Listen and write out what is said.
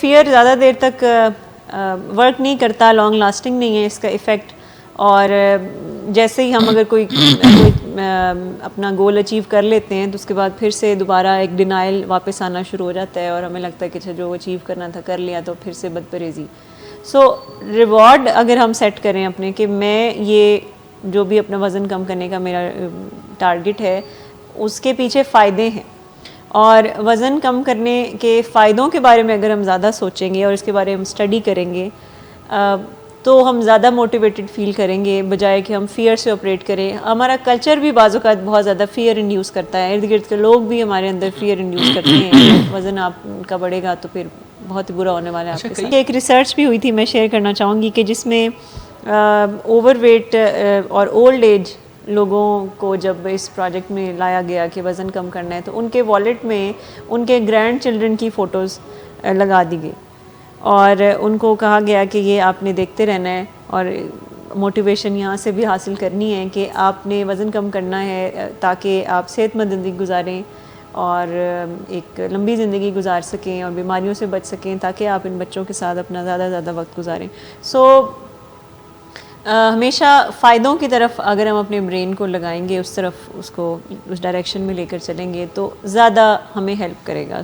Fair زیادہ دیر تک work نہیں کرتا، لانگ لاسٹنگ نہیں ہے اس کا ایفیکٹ، اور جیسے ہی ہم اگر کوئی اپنا گول اچیو کر لیتے ہیں تو اس کے بعد پھر سے دوبارہ ایک ڈینائل واپس آنا شروع ہو جاتا ہے، اور ہمیں لگتا ہے کہ اچھا جو اچیو کرنا تھا کر لیا، تو پھر سے بدپریزی. سو ریوارڈ اگر ہم سیٹ کریں اپنے کہ میں یہ جو بھی اپنا وزن کم کرنے کا میرا ٹارگٹ ہے اس کے پیچھے فائدے ہیں، اور وزن کم کرنے کے فائدوں کے بارے میں اگر ہم زیادہ سوچیں گے اور اس کے بارے میں ہم اسٹڈی کریں گے تو ہم زیادہ موٹیویٹڈ فیل کریں گے، بجائے کہ ہم فیئر سے آپریٹ کریں. ہمارا کلچر بھی بعض اوقات بہت زیادہ فیئر انڈیوس کرتا ہے، ارد گرد کے لوگ بھی ہمارے اندر فیئر انڈیوس کرتے ہیں کہ وزن آپ کا بڑھے گا تو پھر بہت برا ہونے والا ہے آپ کے ساتھ. ایک ریسرچ بھی ہوئی تھی، میں شیئر کرنا چاہوں گی، کہ جس میں اوور ویٹ اور اولڈ ایج لوگوں کو جب اس پروجیکٹ میں لایا گیا کہ وزن کم کرنا ہے، تو ان کے والیٹ میں ان کے گرینڈ چلڈرن کی فوٹوز لگا دی گئی، اور ان کو کہا گیا کہ یہ آپ نے دیکھتے رہنا ہے، اور موٹیویشن یہاں سے بھی حاصل کرنی ہے کہ آپ نے وزن کم کرنا ہے تاکہ آپ صحت مند زندگی گزاریں اور ایک لمبی زندگی گزار سکیں اور بیماریوں سے بچ سکیں، تاکہ آپ ان بچوں کے ساتھ اپنا زیادہ سے زیادہ وقت گزاریں. ہمیشہ فائدوں کی طرف اگر ہم اپنے برین کو لگائیں گے، اس طرف اس کو اس ڈائریکشن میں لے کر چلیں گے تو زیادہ ہمیں ہیلپ کرے گا.